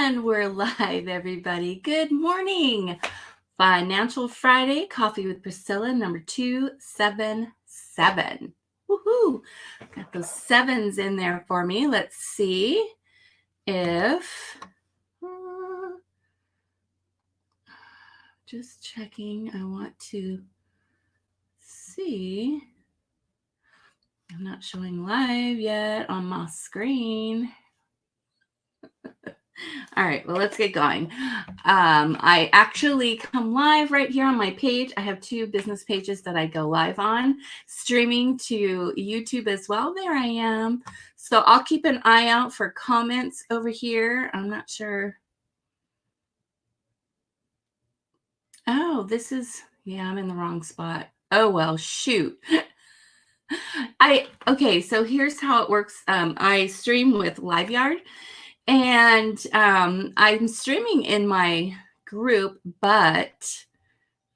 And we're live, everybody. Good morning. Financial Friday, Coffee with Priscilla, number 277. Woohoo! Got those sevens in there for me. Let's see if... just checking. I want to see. I'm not showing live yet on my screen. All right, well, let's get going. I actually come live right here on my page. I have two business pages that I go live on, streaming to YouTube as well. There I am. So I'll keep an eye out for comments over here. I'm not sure. Oh, this is, yeah, I'm in the wrong spot. Oh, well, shoot. Okay, so here's how it works. I stream with LiveYard. And I'm streaming in my group, but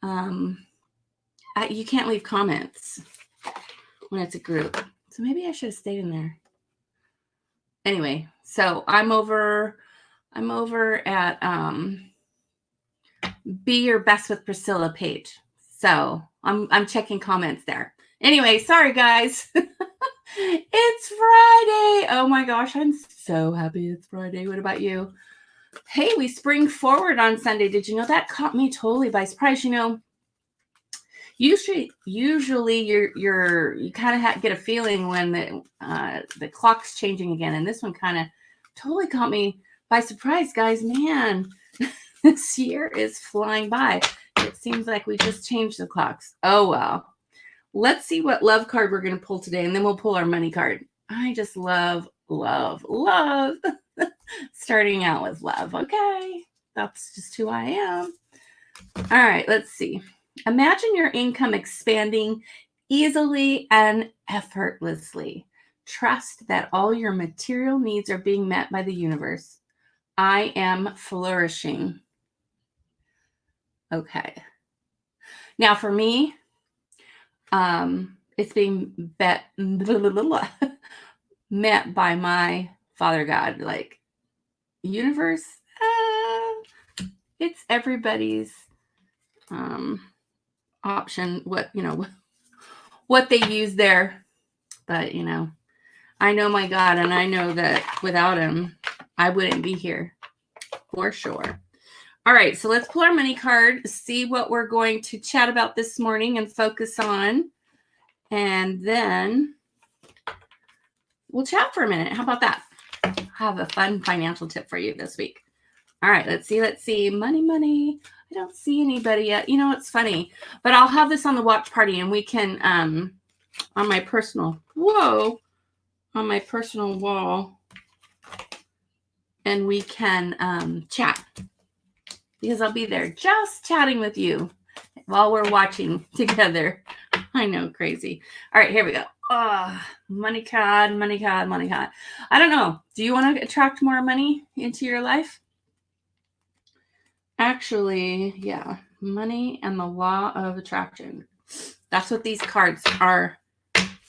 you can't leave comments when it's a group. So maybe I should have stayed in there. Anyway, so I'm over at Be Your Best with Priscilla page. So I'm checking comments there. Anyway, sorry guys. It's Friday. Oh my gosh, I'm so happy it's Friday. What about you? Hey, we spring forward on Sunday. Did you know that? Caught me totally by surprise. You know, usually you kind of get a feeling when the clock's changing again, and this one kind of totally caught me by surprise, guys. Man, this year is flying by. It seems like we just changed the clocks. Oh well. Let's see what love card we're going to pull today, and then we'll pull our money card. I just love starting out with love. Okay, that's just who I am. All right, let's see. Imagine your income expanding easily and effortlessly. Trust that all your material needs are being met by the universe. I am flourishing. Okay. Now for me, it's being met by my Father God, like universe. It's everybody's option. What they use there, but I know my God, and I know that without him, I wouldn't be here for sure. All right, so let's pull our money card, see what we're going to chat about this morning and focus on. And then we'll chat for a minute. How about that? I have a fun financial tip for you this week. All right, let's see. Money. I don't see anybody yet. You know, it's funny, but I'll have this on the watch party, and we can, on my personal wall, and we can chat. Because I'll be there just chatting with you while we're watching together. I know, crazy. All right, here we go. Money card. I don't know. Do you want to attract more money into your life? Actually, yeah. Money and the law of attraction. That's what these cards are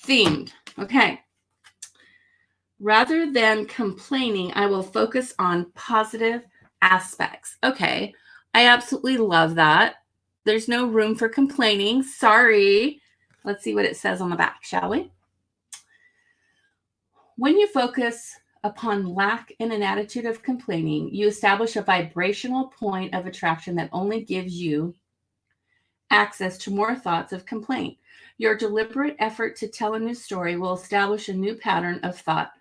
themed. Okay. Rather than complaining, I will focus on positive aspects. Okay, I absolutely love that. There's no room for complaining. Sorry. Let's see what it says on the back, shall we? When you focus upon lack in an attitude of complaining, you establish a vibrational point of attraction that only gives you access to more thoughts of complaint. Your deliberate effort to tell a new story will establish a new pattern of thought,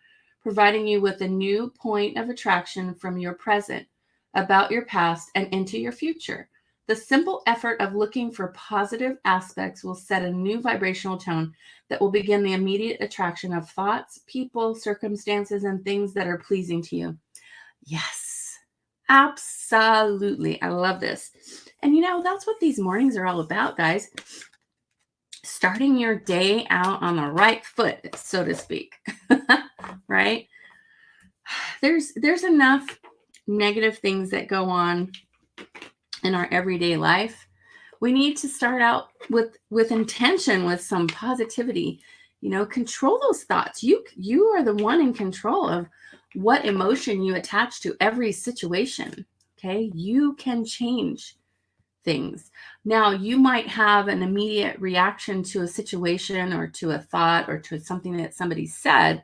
providing you with a new point of attraction from your present, about your past, and into your future. The simple effort of looking for positive aspects will set a new vibrational tone that will begin the immediate attraction of thoughts, people, circumstances, and things that are pleasing to you. Yes, absolutely. I love this. And that's what these mornings are all about, guys. Starting your day out on the right foot, so to speak. Right? There's enough negative things that go on in our everyday life. We need to start out with intention, with some positivity. Control those thoughts. You are the one in control what emotion you attach to every situation. Okay. You can change things. Now, you might have an immediate reaction to a situation or to a thought or to something that somebody said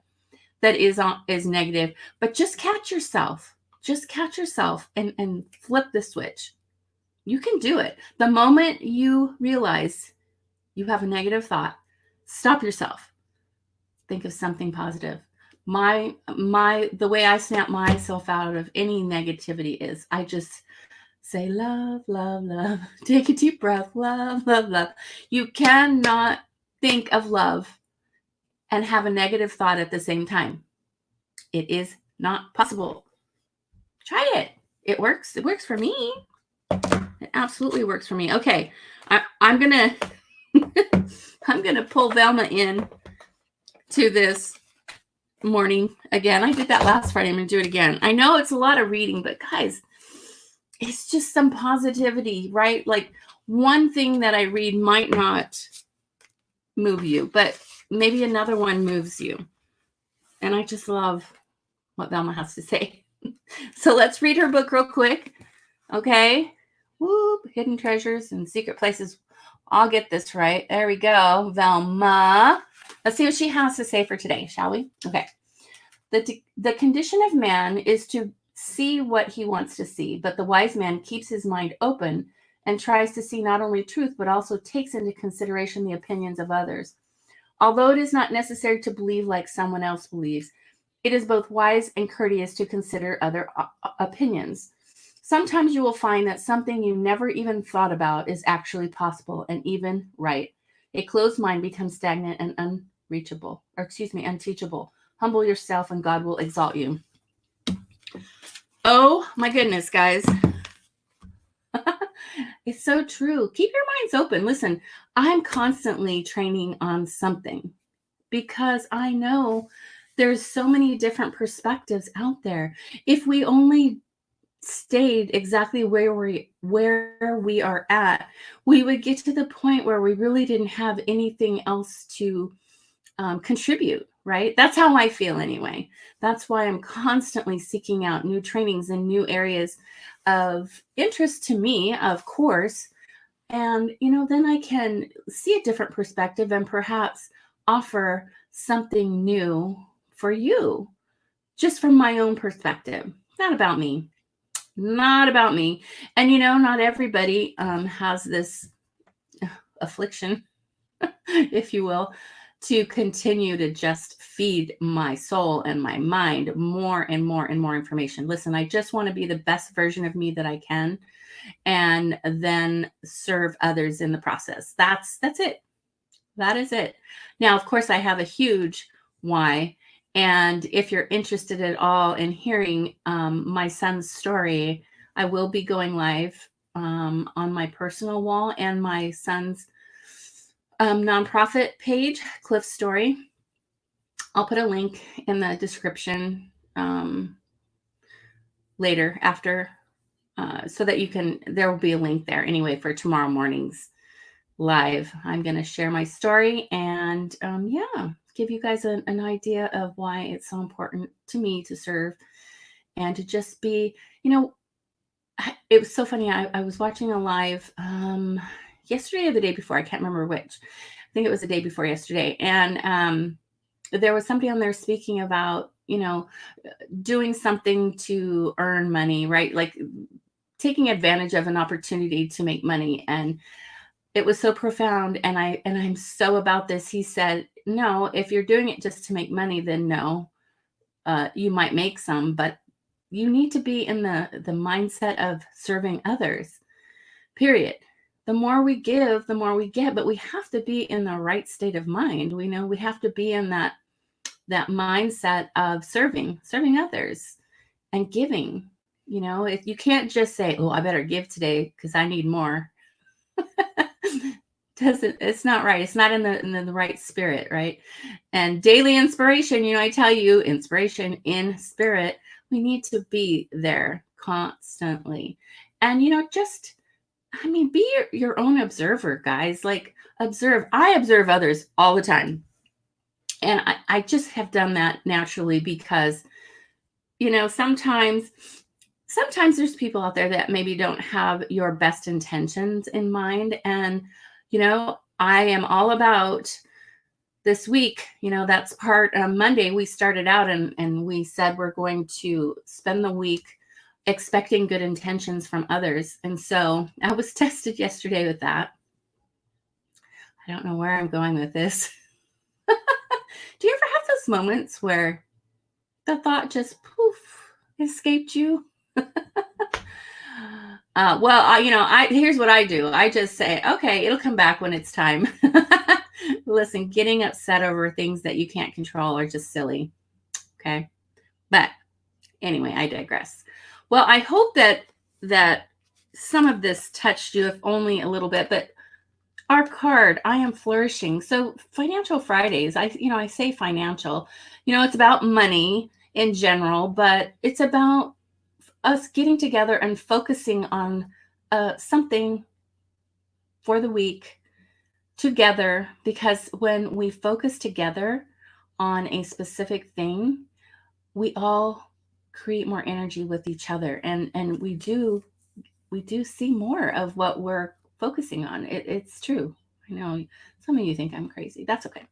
that is negative, but just catch yourself. Just catch yourself and flip the switch. You can do it. The moment you realize you have a negative thought, stop yourself. Think of something positive. The way I snap myself out of any negativity is I just say love, love, love. Take a deep breath. Love, love, love. You cannot think of love and have a negative thought at the same time. It is not possible. Try it. It works. It works for me. It absolutely works for me. Okay. I'm gonna I'm gonna pull Velma in to this morning again. I did that last Friday. I'm gonna do it again. I know it's a lot of reading, but guys, it's just some positivity, right? Like one thing that I read might not move you, but maybe another one moves you. And I just love what Velma has to say. So let's read her book real quick. Okay. Whoop, Hidden Treasures and Secret Places. I'll get this right. There we go. Velma. Let's see what she has to say for today, shall we? Okay. The condition of man is to see what he wants to see, but the wise man keeps his mind open and tries to see not only truth, but also takes into consideration the opinions of others. Although it is not necessary to believe like someone else believes, it is both wise and courteous to consider other opinions. Sometimes you will find that something you never even thought about is actually possible and even right. A closed mind becomes stagnant and unteachable. Humble yourself and God will exalt you. Oh my goodness, guys. It's so true. Keep your minds open. Listen, I'm constantly training on something because I know there's so many different perspectives out there. If we only stayed exactly where we are at, we would get to the point where we really didn't have anything else to contribute, right? That's how I feel anyway. That's why I'm constantly seeking out new trainings and new areas of interest to me, of course. And, then I can see a different perspective and perhaps offer something new for you, just from my own perspective. Not about me. Not about me. And, not everybody has this affliction, if you will, to continue to just feed my soul and my mind more and more and more information. Listen, I just want to be the best version of me that I can and then serve others in the process. That's it. That is it. Now, of course, I have a huge why. And if you're interested at all in hearing my son's story, I will be going live on my personal wall and my son's nonprofit page, Cliff's Story. I'll put a link in the description later after so that there will be a link there anyway for tomorrow morning's live. I'm going to share my story and give you guys an idea of why it's so important to me to serve and to just be, it was so funny. I was watching a live yesterday or the day before. I can't remember which. I think it was the day before yesterday. And there was somebody on there speaking about, doing something to earn money, right? Like taking advantage of an opportunity to make money. And it was so profound. And I'm so about this. He said, no, if you're doing it just to make money, then no, you might make some, but you need to be in the mindset of serving others, period. The more we give, the more we get, but we have to be in the right state of mind. We have to be in that mindset of serving others and giving. If you can't just say, oh, I better give today because I need more. It's not right. It's not in the right spirit, right? And daily inspiration, I tell you, inspiration in spirit, we need to be there constantly. And, be your own observer, guys. Like observe. I observe others all the time. And I just have done that naturally because sometimes there's people out there that maybe don't have your best intentions in mind. And, I am all about this week, that's part Monday. We started out and we said we're going to spend the week expecting good intentions from others. And so I was tested yesterday with that. I don't know where I'm going with this. Do you ever have those moments where the thought just poof escaped you? Here's what I do. I just say, okay, it'll come back when it's time. Listen, getting upset over things that you can't control are just silly. Okay. But anyway, I digress. Well, I hope that some of this touched you, if only a little bit, but our card, I am flourishing. So Financial Fridays, I say financial, it's about money in general, but it's about us getting together and focusing on something for the week together, because when we focus together on a specific thing, we all create more energy with each other, and we do see more of what we're focusing on. It's true. I know some of you think I'm crazy. That's okay.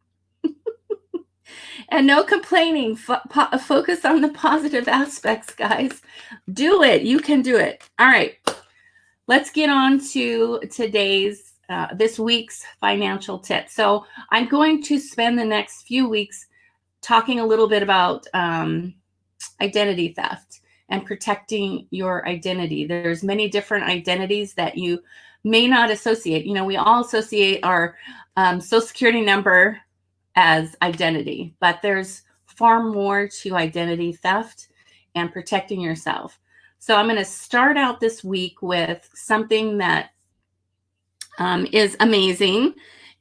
And no complaining. Focus on the positive aspects, guys. Do it. You can do it. All right. Let's get on to today's, this week's financial tip. So I'm going to spend the next few weeks talking a little bit about identity theft and protecting your identity. There's many different identities that you may not associate. We all associate our Social Security number as identity, but there's far more to identity theft and protecting yourself. So I'm going to start out this week with something that is amazing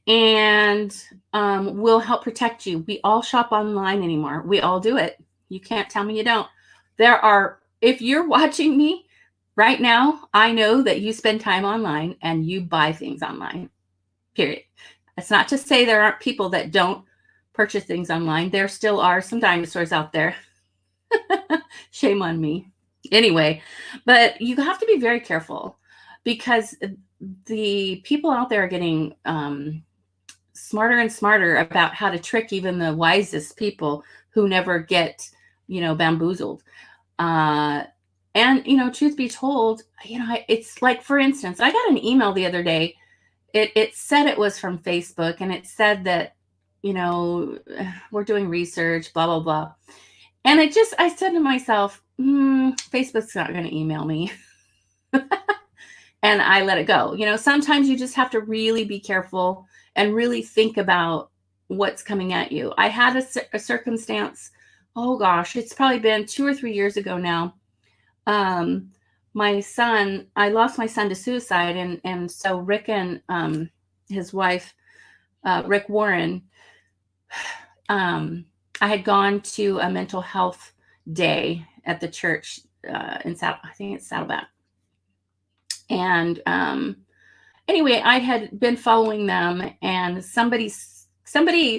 and will help protect you. We all shop online anymore. We all do it. You can't tell me you don't. If you're watching me right now, I know that you spend time online and you buy things online, period. It's not to say there aren't people that don't purchase things online. There still are some dinosaurs out there. Shame on me. Anyway, but you have to be very careful, because the people out there are getting smarter and smarter about how to trick even the wisest people who never get, bamboozled. And, truth be told, it's like, for instance, I got an email the other day. It said it was from Facebook, and it said that, we're doing research, blah, blah, blah. And I said to myself, Facebook's not going to email me. And I let it go. Sometimes you just have to really be careful and really think about what's coming at you. I had a circumstance, oh gosh, it's probably been 2 or 3 years ago now. I lost my son to suicide. And so Rick and his wife, Rick Warren, I had gone to a mental health day at the church in I think it's Saddleback. And anyway, I had been following them, and somebody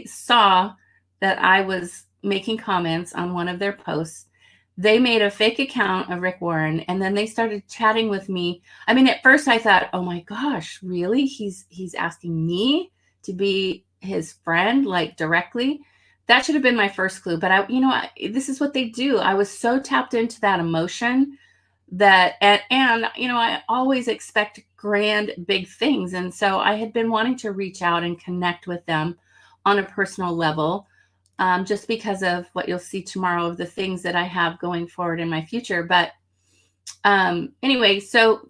saw that I was making comments on one of their posts. They made a fake account of Rick Warren, and then they started chatting with me. I mean, at first I thought, oh my gosh, really? He's asking me to be his friend, like directly. That should have been my first clue. But this is what they do. I was so tapped into that emotion that, and I always expect grand, big things. And so I had been wanting to reach out and connect with them on a personal level, just because of what you'll see tomorrow of the things that I have going forward in my future. But anyway,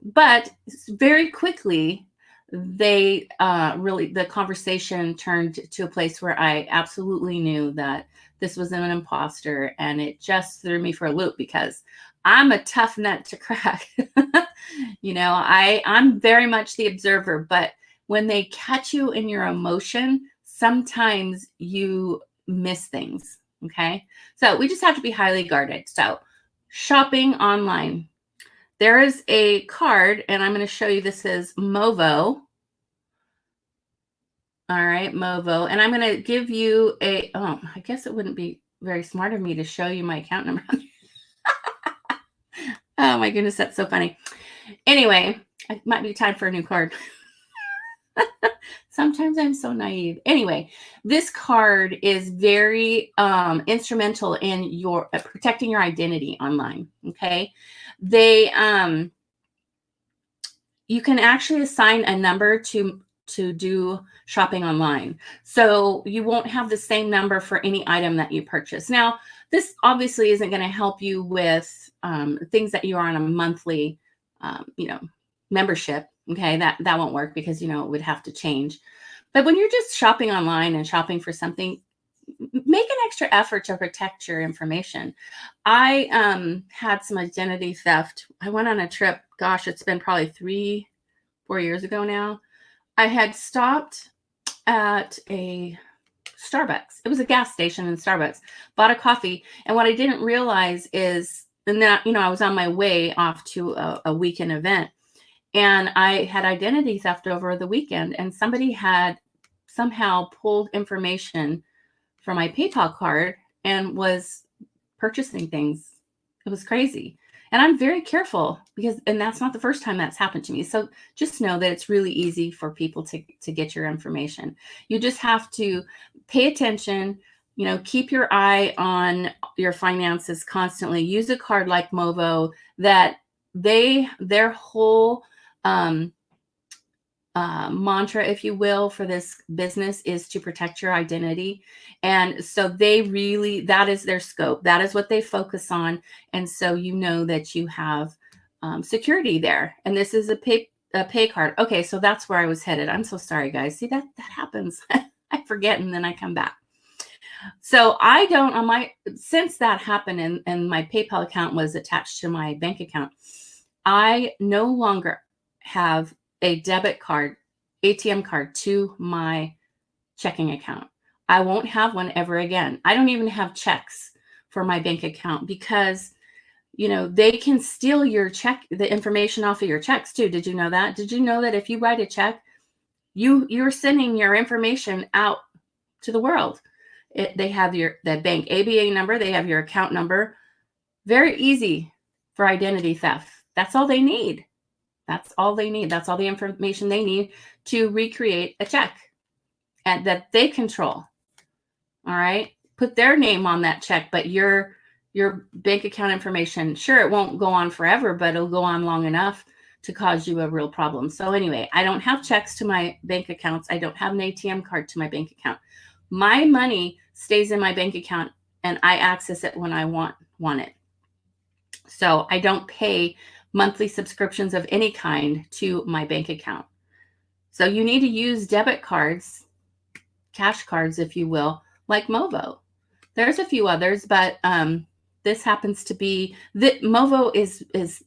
but very quickly, the conversation turned to a place where I absolutely knew that this was an imposter, and it just threw me for a loop, because I'm a tough nut to crack. I'm very much the observer, but when they catch you in your emotion, sometimes you miss things. Okay. So we just have to be highly guarded. So shopping online, there is a card, and I'm going to show you. This is Movo. All right, Movo. And I'm going to give you I guess it wouldn't be very smart of me to show you my account number. Oh my goodness, that's so funny. Anyway, it might be time for a new card. Sometimes I'm so naive. Anyway, this card is very instrumental in your protecting your identity online. Okay, they you can actually assign a number to do shopping online, so you won't have the same number for any item that you purchase. Now, this obviously isn't going to help you with things that you are on a monthly, membership. Okay, that won't work because it would have to change. But when you're just shopping online and shopping for something, make an extra effort to protect your information. I had some identity theft. I went on a trip. Gosh, it's been probably 3-4 years ago now. I had stopped at a Starbucks. It was a gas station in Starbucks. Bought a coffee, and what I didn't realize is, and then I was on my way off to a weekend event, and I had identity theft over the weekend, and somebody had somehow pulled information from my PayPal card and was purchasing things. It was crazy. And I'm very careful and that's not the first time that's happened to me. So just know that it's really easy for people to get your information. You just have to pay attention, keep your eye on your finances constantly. Use a card like Movo that their whole mantra, if you will, for this business is to protect your identity. And so that is their scope. That is what they focus on. And so that you have security there. And this is a pay card. Okay, so that's where I was headed. I'm so sorry, guys. See, that happens. I forget and then I come back. So I don't since that happened and my PayPal account was attached to my bank account, I no longer have a debit card, ATM card to my checking account. I won't have one ever again. I don't even have checks for my bank account because, they can steal the information off of your checks too. Did you know that? Did you know that if you write a check, you're sending your information out to the world? They have the bank ABA number. They have your account number. Very easy for identity theft. That's all they need. That's all they need. That's all the information they need to recreate a check and that they control. All right. Put their name on that check, but your bank account information, sure, it won't go on forever, but it'll go on long enough to cause you a real problem. So anyway, I don't have checks to my bank accounts. I don't have an ATM card to my bank account. My money stays in my bank account and I access it when I want it. So I don't pay monthly subscriptions of any kind to my bank account. So you need to use debit cards, cash cards, if you will, like Movo. There's a few others, but this happens to be that Movo is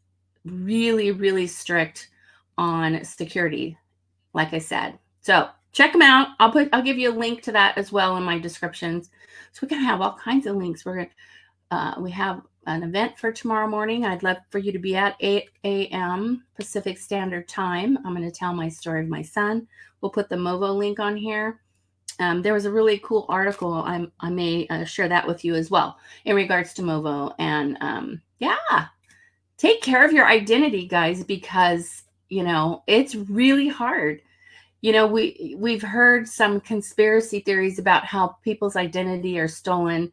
really, really strict on security, like I said. So check them out. I'll give you a link to that as well in my descriptions. So we're gonna have all kinds of links. We have an event for tomorrow morning. I'd love for you to be at 8 a.m. Pacific Standard Time. I'm going to tell my story of my son. We'll put the Movo link on here. There was a really cool article. I may share that with you as well in regards to Movo. And take care of your identity, guys, because, it's really hard. We've heard some conspiracy theories about how people's identity are stolen,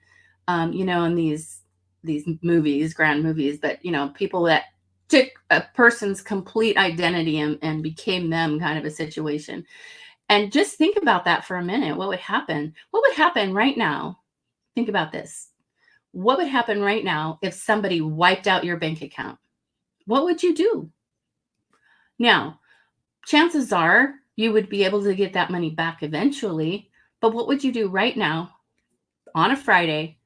in these movies, grand movies, but people that took a person's complete identity and became them kind of a situation. And just think about that for a minute. What would happen? What would happen right now? Think about this. What would happen right now if somebody wiped out your bank account? What would you do? Now, chances are you would be able to get that money back eventually, but what would you do right now on a Friday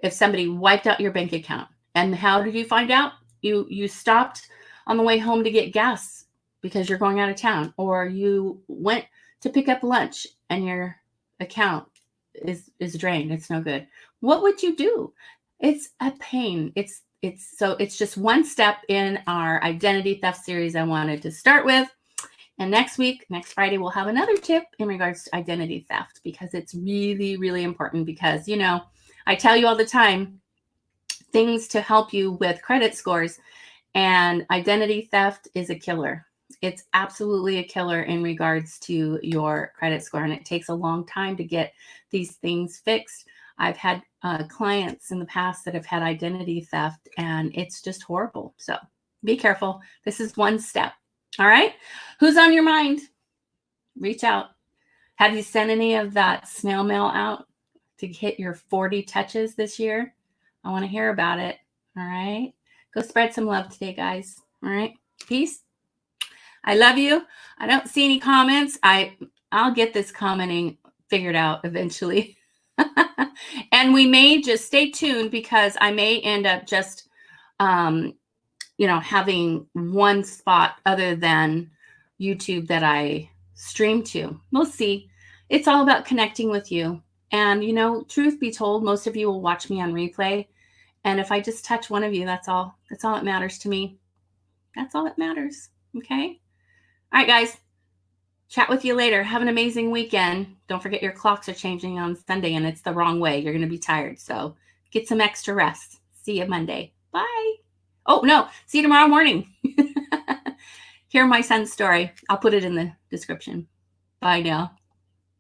if somebody wiped out your bank account? And how did you find out? You stopped on the way home to get gas because you're going out of town, or you went to pick up lunch and your account is drained. It's no good. What would you do? It's a pain. It's just one step in our identity theft series I wanted to start with. And next Friday, we'll have another tip in regards to identity theft, because it's really, really important. Because, I tell you all the time, things to help you with credit scores. And identity theft is a killer. It's absolutely a killer in regards to your credit score. And it takes a long time to get these things fixed. I've had clients in the past that have had identity theft, and it's just horrible. So be careful. This is one step. All right. Who's on your mind? Reach out. Have you sent any of that snail mail out to hit your 40 touches this year? I want to hear about it. All right. Go spread some love today, guys. All right. Peace. I love you. I don't see any comments. I'll get this commenting figured out eventually. And we may just stay tuned, because I may end up just, having one spot other than YouTube that I stream to. We'll see. It's all about connecting with you. And, truth be told, most of you will watch me on replay. And if I just touch one of you, that's all that matters to me. That's all that matters. Okay. All right, guys. Chat with you later. Have an amazing weekend. Don't forget your clocks are changing on Sunday, and it's the wrong way. You're going to be tired. So get some extra rest. See you Monday. Bye. Oh, no. See you tomorrow morning. Hear my son's story. I'll put it in the description. Bye now.